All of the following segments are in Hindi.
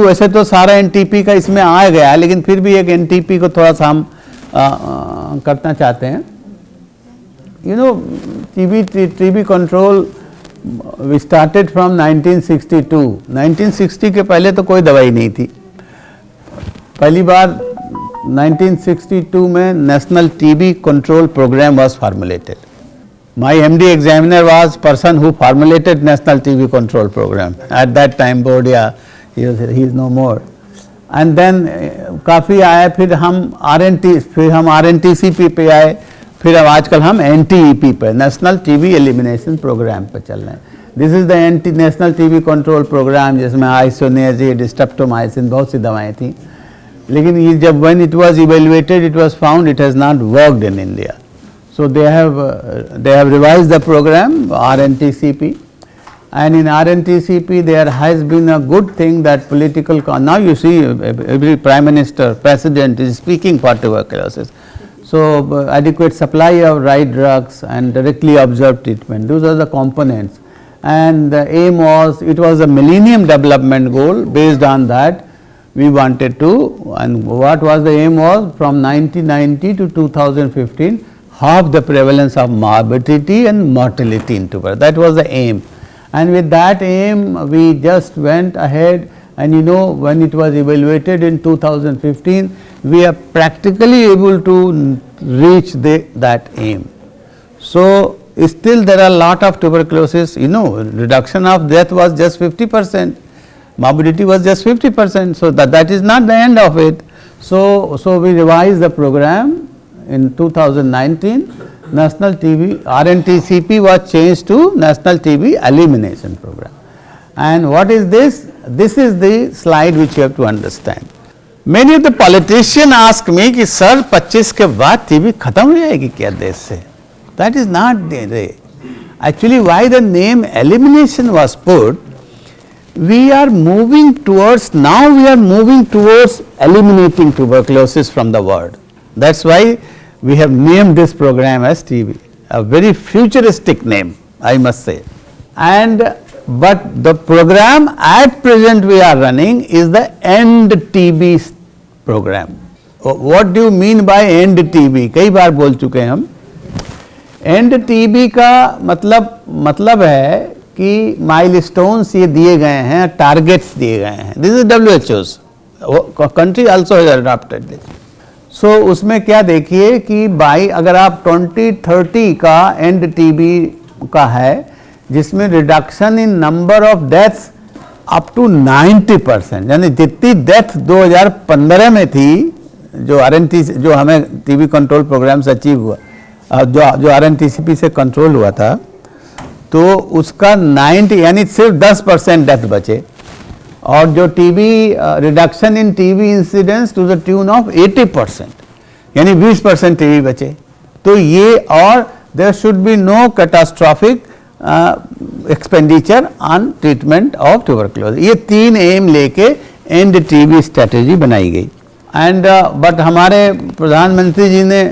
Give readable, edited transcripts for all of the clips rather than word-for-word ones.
वैसे तो सारा एनटीपी का इसमें आ गया, लेकिन फिर भी एक एनटीपी को थोड़ा सा हम करना चाहते हैं। You know, TB control we started from 1962। 1960 के पहले तो कोई दवाई नहीं थी। पहली बार 1962 में national TB control programme was formulated. My MD examiner was person who formulated National TB Control Program at that time. Board, yeah, he is no more. And then काफ़ी आए, फिर हम RNTCP पे आए, फिर अब आजकल हम NTEP पे, नेशनल टीबी एलिमिनेशन प्रोग्राम पे चल रहे हैं। This is the national TB control programme, जिसमें आइसोनियाजिड, स्ट्रेप्टोमाइसिन, बहुत सी दवाएं थी। लेकिन ये जब when it was evaluated, it was found it has not worked in India. So they have revised the program RNTCP, and in RNTCP there has been a good thing that political now you see every prime minister, president is speaking for tuberculosis. So adequate supply of right drugs and directly observed treatment, those are the components, and the aim was, it was a millennium development goal. Based on that we wanted to, and what was the aim was, from 1990 to 2015 halve the prevalence of morbidity and mortality in tuberculosis. That was the aim, and with that aim we just went ahead, and you know, when it was evaluated in 2015 we are practically able to reach that aim. So still there are a lot of tuberculosis, you know, reduction of death was just 50%, morbidity was just 50%, so that is not the end of it. So we revised the program in 2019. National TB RNTCP was changed to National TB Elimination Program. And what is this? This is the slide which you have to understand. Many of the politicians ask me कि सर 25 के बाद TB खत्म हो जाएगी क्या देश से? That is not the way. Actually, why the name elimination was put, we are moving towards, now we are moving towards eliminating tuberculosis from the world. That's why we have named this program as TB, a very futuristic name, I must say. And but the program at present we are running is the End TB program. What do you mean by End TB? कई बार बोल चुके हैं हम। End TB का मतलब है कि माइलस्टोन्स ये दिए गए हैं, टारगेट्स दिए गए हैं। This is WHO's, country also has adopted this. So उसमें क्या देखिए कि अगर आप 2030 का एंड टीबी का है, जिसमें reduction in number of deaths up to 90%, यानी जितनी डेथ 2015 में थी, जो हमें टीबी कंट्रोल प्रोग्राम से अचीव हुआ, जो RNTCP से कंट्रोल हुआ था, तो उसका 90 यानी सिर्फ 10% डेथ बचे, और जो TB reduction in TB incidence to the tune of 80%, यानी 20% टीबी बचे। तो ये, और there should be no catastrophic expenditure on treatment of tuberculosis. ये 3 एम लेके एंड टीबी स्ट्रेटेजी बनाई गई। एंड बट हमारे प्रधानमंत्री जी ने,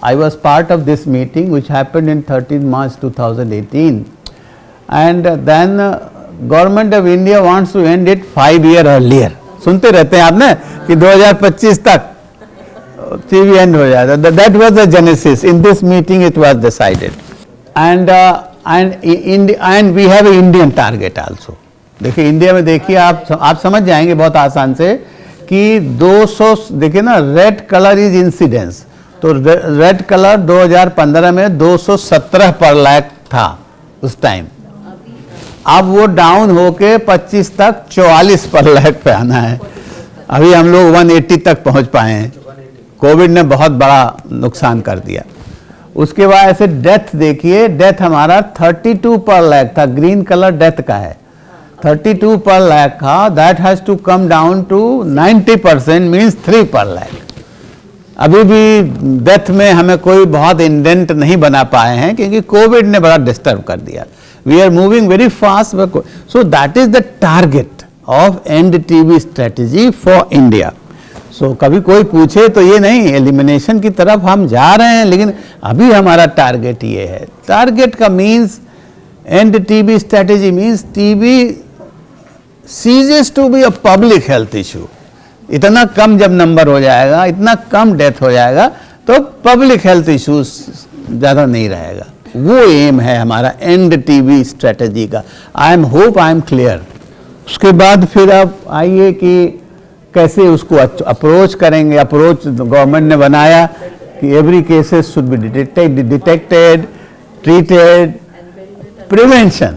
I was part of this meeting which happened in 13 March 2018, and then Government of India wants to end it 5 years earlier. सुनते रहते हैं आपने कि 2025 तक TB end हो जाएगा। That was the genesis. In this meeting it was decided, and we have an Indian target also. देखिए इंडिया में, देखिए आप समझ जाएंगे बहुत आसान से कि 200, देखिए ना, रेड कलर इज इंसिडेंस, तो रेड कलर 2015 में 217 पर लाख था उस टाइम। अब वो डाउन होके 25 तक 44 पर लाख पे आना है। अभी हम लोग 180 तक पहुंच पाए हैं। कोविड ने बहुत बड़ा नुकसान कर दिया। उसके बाद ऐसे डेथ देखिए, डेथ हमारा 32 पर लाख था, ग्रीन कलर डेथ का है, 32 पर लाख का, that has to come down to 90%, means 3 पर लाख। अभी भी डेथ में हमें कोई बहुत इंडेंट नहीं बना पाए हैं, क्योंकि कोविड ने बड़ा डिस्टर्ब कर दिया। We are moving very fast, so that is the target of end TB strategy for India. So कभी कोई पूछे तो ये नहीं, एलिमिनेशन की तरफ हम जा रहे हैं, लेकिन अभी हमारा टारगेट ये है। टारगेट का means, and TB strategy means TB ceases to be a public health issue. इतना कम जब नंबर हो जाएगा, इतना कम डेथ हो जाएगा, तो पब्लिक हेल्थ इश्यूज ज़्यादा नहीं रहेगा. वो एम है हमारा एंड टीबी स्ट्रेटजी का. I am clear. उसके बाद फिर आप आइए कि कैसे उसको अप्रोच करेंगे. अप्रोच गवर्नमेंट ने बनाया कि every cases should be detected, treated, prevention.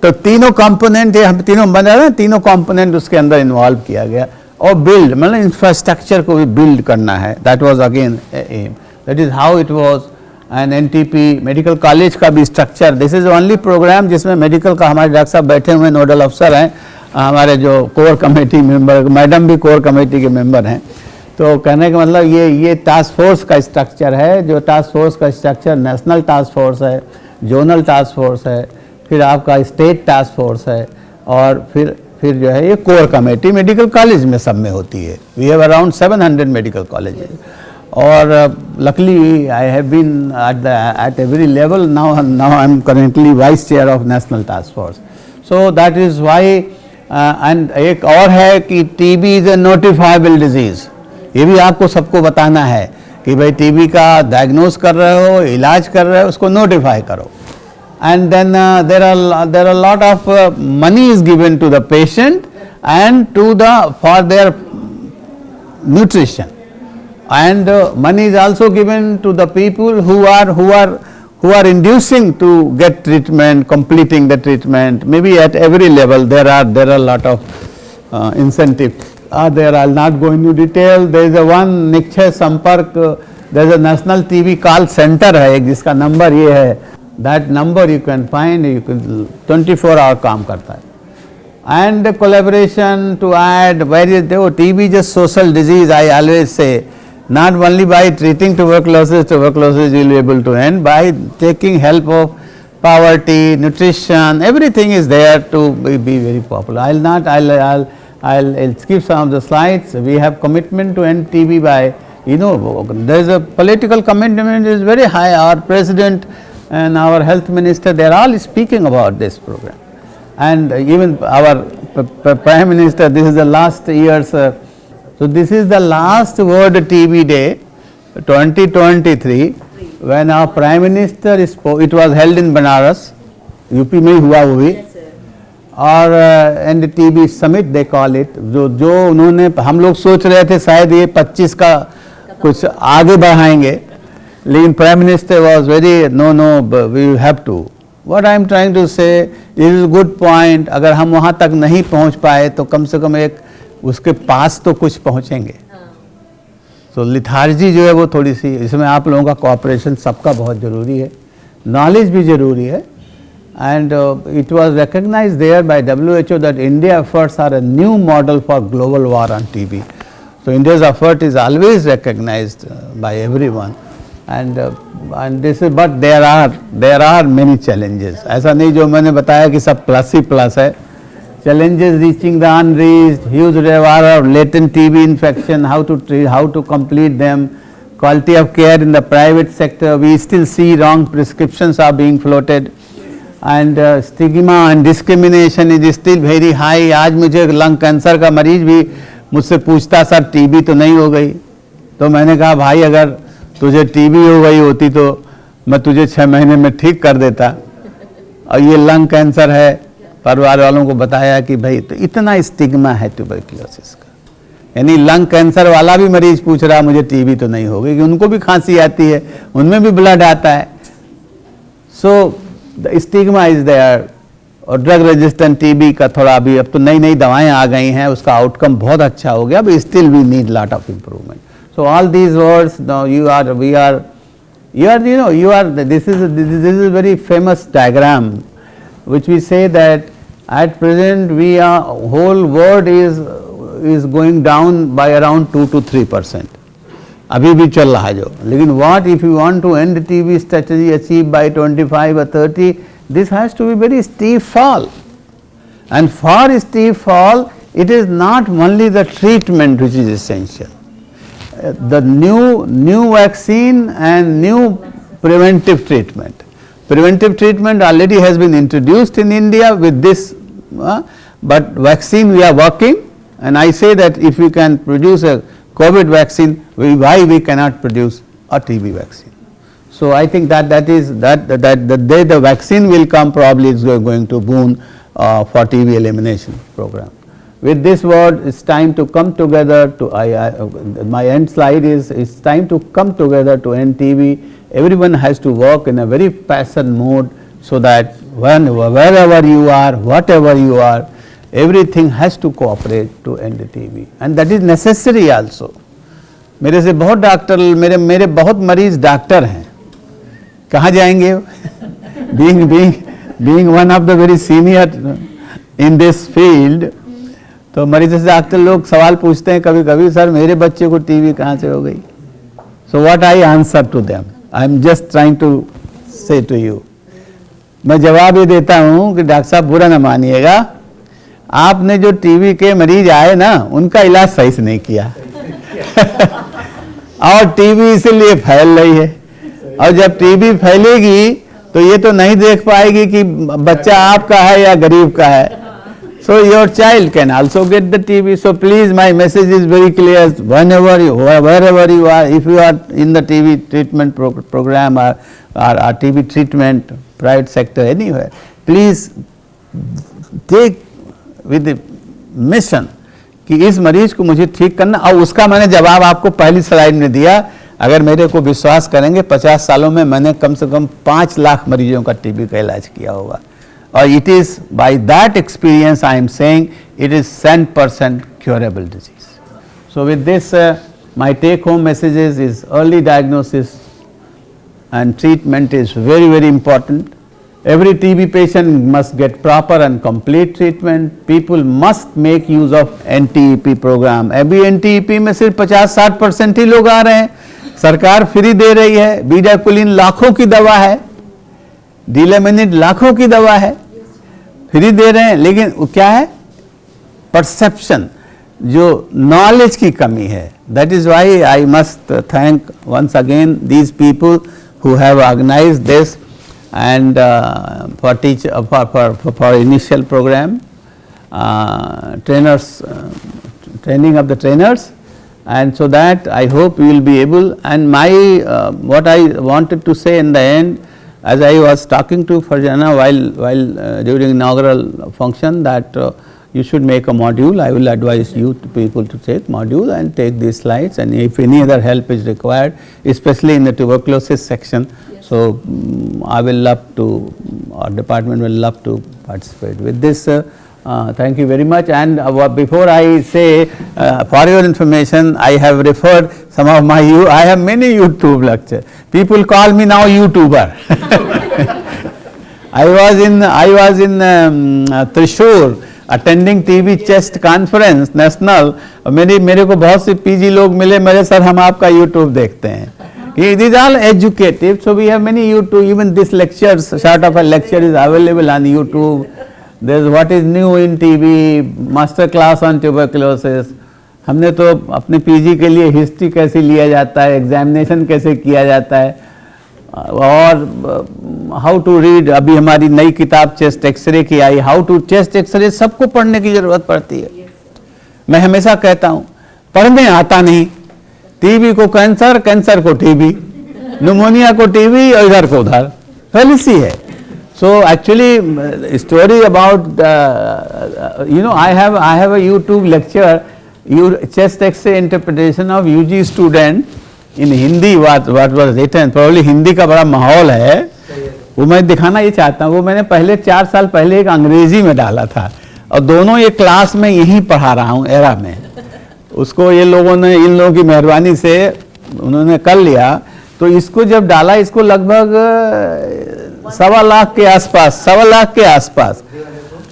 तो तीनों कंपोनेंट हम तीनों बना रहे हैं, तीनों कंपोनेंट उसके अंदर इन्वॉल्व किया गया. और बिल्ड मतलब इंफ्रास्ट्रक्चर को भी बिल्ड करना है. That was again um. That is how it was. And NTP medical college का भी स्ट्रक्चर, दिस इज ओनली प्रोग्राम जिसमें मेडिकल का हमारे डॉक्टर साहब बैठे हुए नोडल अफसर हैं, हमारे जो कोर कमेटी मेंबर, मैडम भी कोर कमेटी के मेंबर हैं. तो कहने का मतलब ये टास्क फोर्स का स्ट्रक्चर है. जो टास्क फोर्स का स्ट्रक्चर नेशनल टास्क फोर्स है, जोनल टास्क फोर्स है, फिर आपका स्टेट टास्क फोर्स है, और फिर जो है ये कोर कमेटी मेडिकल कॉलेज में सब में होती है. We have around 700 medical colleges. और luckily I have been at every level. Now I am currently vice chair of national task force. So that is why. And एक और है कि TB is a notifiable disease. ये भी आपको सबको बताना है कि भाई टीबी का डायग्नोज कर रहे हो, इलाज कर रहे हो, उसको नोटिफाई करो. And then there are lot of money is given to the patient and to the for their nutrition. And money is also given to the people who are inducing to get treatment, completing the treatment. Maybe at every level there are a lot of incentives. There I'll not go into detail. There is a one Nikshay Sampark. There is a national TB call center है जिसका नंबर ये है. That number you can find. You can 24 hour काम करता है. And collaboration to add. Where is the TB is a social disease? I always say. Not only by treating tuberculosis will be able to end, by taking help of poverty, nutrition, everything is there to be very popular. I'll skip some of the slides. We have commitment to end TB by, there is a political commitment is very high. Our president and our health minister, they are all speaking about this program. And even our prime minister, this is the last year's so this is the last World TB Day 2023 when our Prime Minister spoke. It was held in Banaras, UP में हुआ वो भी. और and TB summit they call it. जो उन्होंने, हम लोग सोच रहे थे शायद ये 25 का कुछ आगे बढ़ाएंगे, लेकिन prime minister was very no we have to. What I am trying to say is good point. अगर हम वहाँ तक नहीं पहुँच पाए तो कम से कम एक उसके पास तो कुछ पहुंचेंगे. तो लिथार्जी जो है वो थोड़ी सी, इसमें आप लोगों का कोऑपरेशन सबका बहुत ज़रूरी है, नॉलेज भी ज़रूरी है. And it was recognised there by WHO that India efforts are a new model for global war on TB. So India's effort is always recognised by everyone. And this is, but there are many challenges. ऐसा नहीं जो मैंने बताया कि सब प्लस ही प्लस है. Challenges reaching the unreached, huge reservoir of latent TB infection, how to treat, how to complete them, quality of care in the private sector. We still see wrong prescriptions are being floated, and stigma and discrimination is still very high. आज मुझे लंग कैंसर का मरीज भी मुझसे पूछता, सर TB तो नहीं हो गई? तो मैंने कहा भाई अगर तुझे TB हो गई होती तो मैं तुझे 6 महीने में ठीक कर देता, और ये लंग कैंसर है. परिवार वालों को बताया कि भाई तो इतना स्टिग्मा है ट्यूबरकुलोसिस का. यानी लंग कैंसर वाला भी मरीज पूछ रहा मुझे TB तो नहीं हो गई, कि उनको भी खांसी आती है, उनमें भी ब्लड आता है. So the stigma is there. और ड्रग रेजिस्टेंट TB का थोड़ा अभी, अब तो नई नई दवाएं आ गई हैं, उसका आउटकम बहुत अच्छा हो गया, but still we need lot of improvement. So all these words this is a very famous diagram which we say that at present whole world is going down by around 2 to 3%. अभी भी चल रहा है जो. लेकिन what if you want to end TB strategy achieve by 25 or 30, this has to be very steep fall. And for steep fall, it is not only the treatment which is essential. The new vaccine and new preventive treatment. Preventive treatment already has been introduced in India with this but vaccine we are working, and I say that if we can produce a COVID vaccine, why we cannot produce a TB vaccine? So I think that the day the vaccine will come, probably it's going to boon for TB elimination program. With this word, it's time to come together to, my end slide is, it's time to come together to end TB. Everyone has to work in a very passion mode, so that wherever you are, whatever you are, everything has to cooperate to end TB, and that is necessary also. मेरे से बहुत डॉक्टर, मेरे बहुत मरीज डॉक्टर हैं, कहाँ जाएंगे? being one of the very senior in this field, तो मरीज से डॉक्टर लोग सवाल पूछते हैं कभी कभी, सर मेरे बच्चे को टीबी कहाँ से हो गई? So what I answer to them, I am just trying to say to you, मैं जवाब ये देता हूँ कि डॉक्टर साहब बुरा ना मानिएगा, आपने जो टीबी के मरीज आए ना, उनका इलाज सही से नहीं किया और टीबी इसीलिए फैल रही है, और जब टीबी फैलेगी तो ये तो नहीं देख पाएगी कि बच्चा आपका है या गरीब का है. So your child can also get the TB. So please, my message is very clear. Wherever you are, if you are in the TB treatment program or TB treatment, private sector, anywhere, please take with the mission कि इस मरीज को मुझे ठीक करना. और उसका मैंने जवाब आपको पहली स्लाइड में दिया. अगर मेरे को विश्वास करेंगे, 50 सालों में मैंने कम से कम 5 लाख मरीजों का टीबी का इलाज किया होगा. Or it is by that experience I am saying it is 100% curable disease. So with this, my take home messages is early diagnosis and treatment is very, very important. Every TB patient must get proper and complete treatment. People must make use of NTEP program. अभी NTEP में सिर्फ 50-60% ही लोग आ रहे हैं. सरकार फ्री दे रही है. बीडाकुलिन लाखों की दवा है, डिलेमिनिड लाखों की दवा है, फ्री दे रहे हैं. लेकिन वो क्या है? परसेप्शन, जो नॉलेज की कमी है. That is why I must thank once again these people who have organised this and for initial program, training of the trainers, and so that I hope we will be able. And my what I wanted to say in the end, as I was talking to Farjana while during inaugural function, that you should make a module. I will advise you people to take module and take these slides, and if any other help is required, especially in the tuberculosis section. So I will love to, our department will love to participate. With this, thank you very much. And before I say, for your information, I have referred some of my, I have many YouTube lectures. People call me now YouTuber. I was in Thrissur attending TB chest conference national. मेरे को बहुत से PG लोग मिले, मेरे सर हम आपका YouTube देखते हैं. These are all educative, so we have many YouTube. Even this lectures, sort of a lecture is available on YouTube. There's what is new in TB, master class on tuberculosis. हमने तो अपने PG के लिए हिस्ट्री कैसे लिया जाता है, एग्जामिनेशन कैसे किया जाता है, और हाउ टू रीड. अभी हमारी नई किताब चेस्ट एक्सरे की आई, हाउ टू चेस्ट एक्सरे. सबको पढ़ने की जरूरत पड़ती है. मैं हमेशा कहता हूँ, पढ़ने आता नहीं. टीबी को कैंसर, कैंसर को टीबी, न्यूमोनिया को टीबी और इधर को उधर, फेलिसी है. So actually story about I have a YouTube lecture, chest X-ray interpretation of UG student in Hindi. What was written, probably Hindi का बड़ा माहौल है, वो मैं दिखाना ये चाहता हूँ. वो मैंने पहले 4 साल पहले एक अंग्रेजी में डाला था, और दोनों ये क्लास में यहीं पढ़ा रहा हूँ एरा में. उसको ये लोगों ने, इन लोगों की मेहरबानी से उन्होंने कर लिया. तो इसको जब डाला, इसको लगभग 1.25 लाख के आसपास,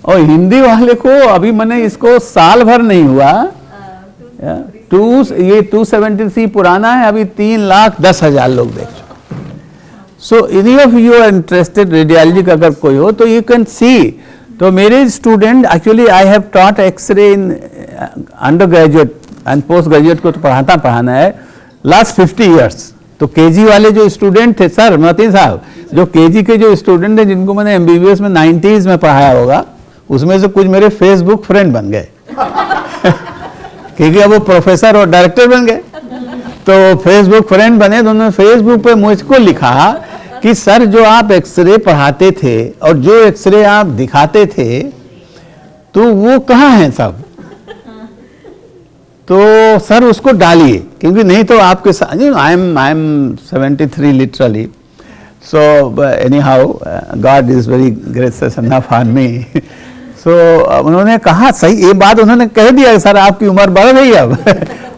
और हिंदी वाले को अभी मैंने इसको साल भर नहीं हुआ, ये 273 पुराना है, अभी 3,10,000 लोग देख चुके. So any of you are interested, radiology का अगर कोई हो तो यू कैन सी. तो मेरे student, actually I have taught X-ray in undergraduate and postgraduate को तो पढ़ाना है लास्ट 50 ईयर्स. तो केजी वाले जो स्टूडेंट थे, सर मतीन साहब, जो केजी के जो स्टूडेंट हैं जिनको मैंने एमबीबीएस में 90s में पढ़ाया होगा, उसमें से कुछ मेरे फेसबुक फ्रेंड बन गए क्योंकि अब वो प्रोफेसर और डायरेक्टर बन गए। तो फेसबुक फ्रेंड बने तो उन्होंने फेसबुक पे मुझको लिखा कि सर जो आप एक्सरे पढ़ाते थे और जो एक्सरे आप दिखाते थे तो वो कहाँ हैं सब, तो सर उसको डालिए क्योंकि नहीं तो आपके साथ I am 73 literally, so anyhow God is very gracious enough on me. So उन्होंने कहा सही, ये बात उन्होंने कह दिया सर आपकी उम्र बढ़ गई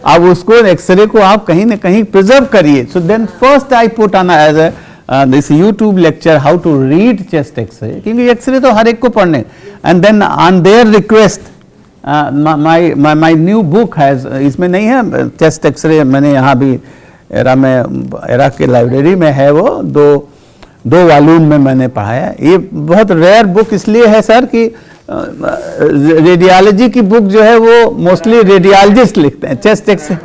अब उसको एक्सरे को आप कहीं ना कहीं प्रिजर्व करिए। So then first I put on as this YouTube lecture how to read chest X-ray, क्योंकि एक्सरे तो हर एक को पढ़ने, and then on there request my new book has, इसमें नहीं है चेस्ट एक्सरे, मैंने यहाँ भी एरा के लाइब्रेरी में है, वो दो वॉल्यूम में मैंने पढ़ाया। ये बहुत रेयर बुक इसलिए है सर कि रेडियोलॉजी की बुक जो है वो मोस्टली रेडियोलॉजिस्ट लिखते हैं, चेस्ट एक्सरे।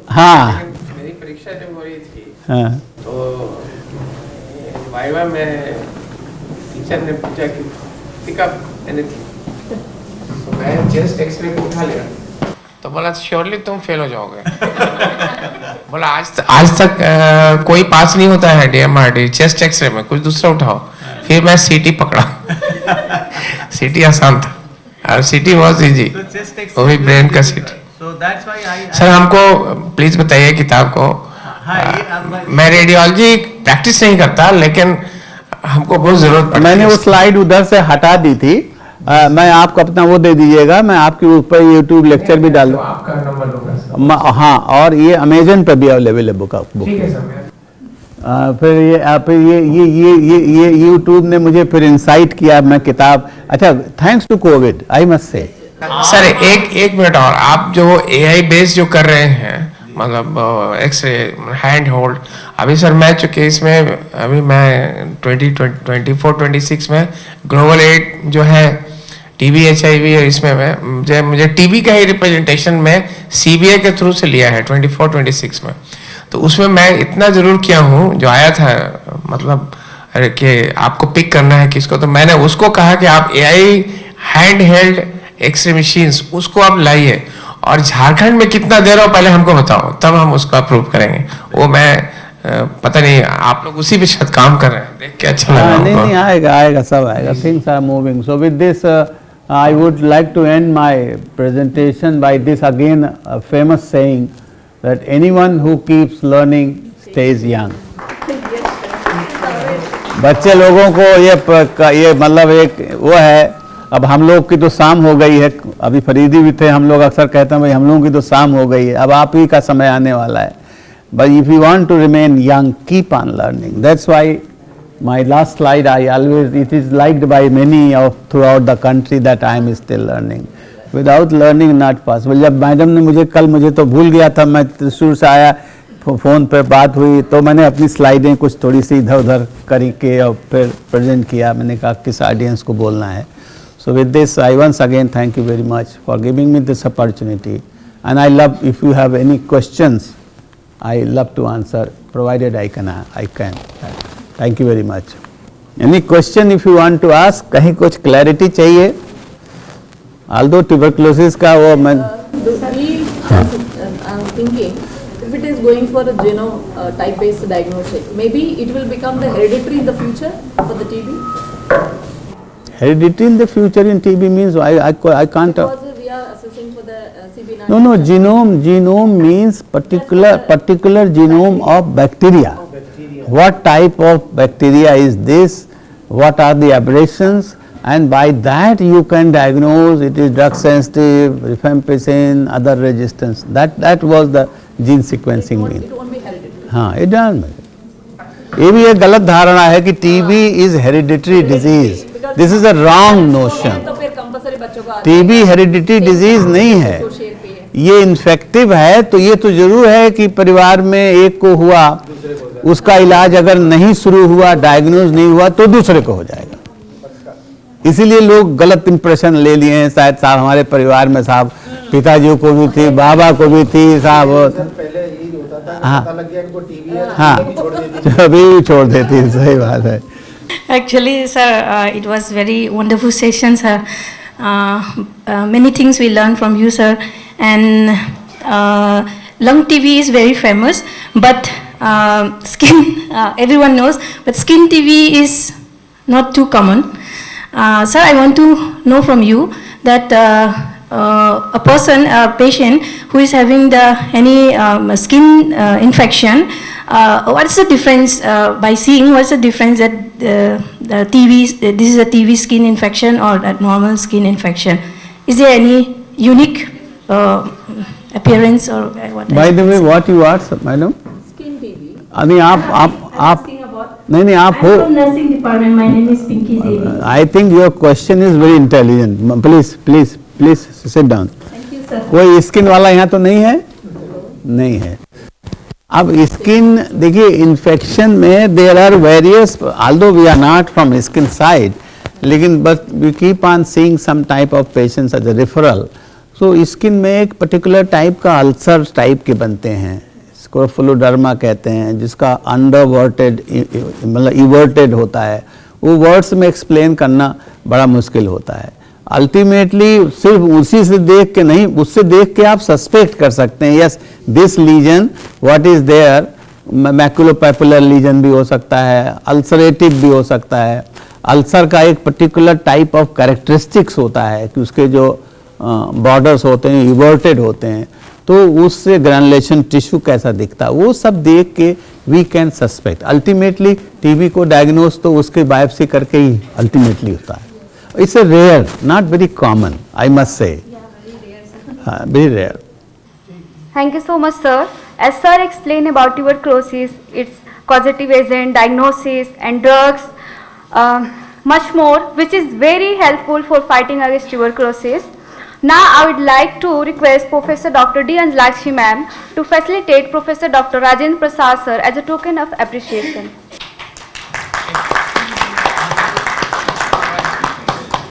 हाँ मेरी परीक्षा जब हो रही थी, हाँ, तो वाइवा में टीचर ने पूछा कि पिक अप एनीथिंग, तो मैं चेस्ट एक्सरे को उठा लिया, तो बोला श्योरली तुम फेल हो जाओगे। बोला आज तक कोई पास नहीं होता है DMRD चेस्ट एक्सरे में, कुछ दूसरा उठाओ। फिर मैं CT पकड़ा। CT आसान था और CT बहुत इजी, वो भी ब्रेन का CT। सर हमको प्लीज बताइए किताब को। मैं रेडियोलॉजी प्रैक्टिस नहीं करता लेकिन हमको बहुत जरूरत पड़ती है। मैंने वो स्लाइड उधर से हटा दी थी, मैं आपको अपना वो दे दीजिएगा, मैं आपके ऊपर यूट्यूब लेक्चर भी डाल दूँ। आपका नंबर लूंगा सर। हाँ, और ये अमेजन पे भी अवेलेबल है बुक। ठीक है सर। फिर ये यूट्यूब ने मुझे फिर इंसाइट किया, मैं किताब, अच्छा thanks to Covid I must say. Sir एक मिनट और, आप जो AI बेस जो कर रहे हैं, मतलब एक्सरे हैंड होल्ड, अभी सर मैं चूंकि इसमें अभी मैं 2024-26 में ग्लोबल 8 जो है TB HIV है, इसमें मुझे TB का ही रिप्रेजेंटेशन में CBA के थ्रू से लिया है 24-26 में। तो उसमें मैं इतना जरूर किया हूँ, जो आया था मतलब अरे कि आपको पिक करना है किसको, तो मैंने उसको कहा कि आप AI hand held X-ray machines उसको आप लाइए, और झारखंड में कितना दे रहा हो पहले हमको बताओ, तब हम उसको अप्रूव करेंगे। वो मैं पता नहीं आप लोग उसी पे शायद काम कर रहे हैं, देख के अच्छा लगा। नहीं आएगा सब आएगा, things are moving. So with this I would like to end my presentation by this again famous saying that anyone who keeps learning stays young. बच्चे लोगों को ये मतलब एक वो है, अब हम लोग की तो शाम हो गई है, अभी फरीदी भी थे, हम लोग अक्सर कहते हैं भाई हम लोगों की तो शाम हो गई है, अब आप ही का समय आने वाला है। But if you want to remain young, keep on learning. That's why my last slide, it is liked by many throughout the country that I am still learning. Without learning not possible. जब मैडम ने मुझे तो भूल गया था, मैं त्रिशूर से आया, फ़ोन पे बात हुई तो मैंने अपनी स्लाइडें कुछ थोड़ी सी इधर उधर करके और फिर प्रेजेंट किया, मैंने कहा किस ऑडियंस को बोलना है। So with this, I once again thank you very much for giving me this opportunity, and I love, if you have any questions, I love to answer, provided I can. Thank you very much. Any question if you want to ask? कहीं कुछ clarity चाहिए? Although tuberculosis का वो मैं I'm thinking if it is going for a genome type based diagnosis, maybe it will become the hereditary in the future for the TB. Heredity in the future in TB means I can't. Because we are assessing for the CB9. No, genome means particular genome of bacteria. What type of bacteria is this? What are the aberrations? And by that you can diagnose it is drug sensitive, rifampicin, other resistance. That was the gene sequencing mean. It won't be hereditary. हाँ, it doesn't. ये भी एक गलत धारणा है कि TB is hereditary disease. This is a wrong notion. तो फिर कंपल्सरी बच्चों को TB hereditary disease नहीं है, ये इन्फेक्टिव है। तो ये तो जरूर है कि परिवार में एक को हुआ, उसका इलाज अगर नहीं शुरू हुआ, डायग्नोज नहीं हुआ तो दूसरे को हो जाएगा। इसीलिए लोग गलत इंप्रेशन ले लिए हैं, शायद साहब हमारे परिवार में साहब पिताजी को भी थी, बाबा को भी थी साहब, पहले यही होता था, हाँ पता लग गया कि टीबी है, हाँ, अभी छोड़ देती, सही बात है। Actually, sir, it was very wonderful session, sir. Many things we learned from you, sir. And lung TB is very famous, but skin, everyone knows, but skin TB is not too common. Sir, I want to know from you that a person, a patient who is having any skin infection, what's the difference by seeing? What's the difference that the TB, this is a TB skin infection or a normal skin infection? Is there any unique appearance or what? By the way, what you are, madam? Skin TB. नहीं आप नहीं आप I'm हो. from nursing department. My name is Pinky Devi. I think your question is very intelligent. Please sit down. Thank you, sir. कोई स्किन वाला यहाँ तो नहीं है? नहीं है. अब स्किन देखिए इन्फेक्शन में there are various, although we are not from skin side, लेकिन but we keep on seeing some type of patients as a referral. So skin में एक पर्टिकुलर टाइप का अल्सर टाइप के बनते हैं, इसको फ्लोडर्मा कहते हैं, जिसका अंडरवर्टेड मतलब इवर्टेड होता है. वो वर्ड्स में एक्सप्लेन करना बड़ा मुश्किल होता है. अल्टीमेटली सिर्फ उसी से देख के नहीं, उससे देख के आप सस्पेक्ट कर सकते हैं, yes this lesion what is there, maculopapular lesion भी हो सकता है, अल्सरेटिव भी हो सकता है. अल्सर का एक पर्टिकुलर टाइप ऑफ कैरेक्टरिस्टिक्स होता है कि उसके जो बॉर्डर्स होते हैं इवर्टेड होते हैं, तो उससे ग्रैनुलेशन टिश्यू कैसा दिखता है, वो सब देख के we can suspect. Ultimately TB को डायग्नोज तो उसके बायोप्सी करके ही अल्टीमेटली होता है. It's a rare, not very common, I must say. Very rare. Thank you so much, sir. As sir explained about tuberculosis, its causative agent, diagnosis, and drugs, much more, which is very helpful for fighting against tuberculosis. Now, I would like to request Professor Dr. D. Anjalakshmi ma'am to facilitate Professor Dr. Rajendra Prasad sir as a token of appreciation.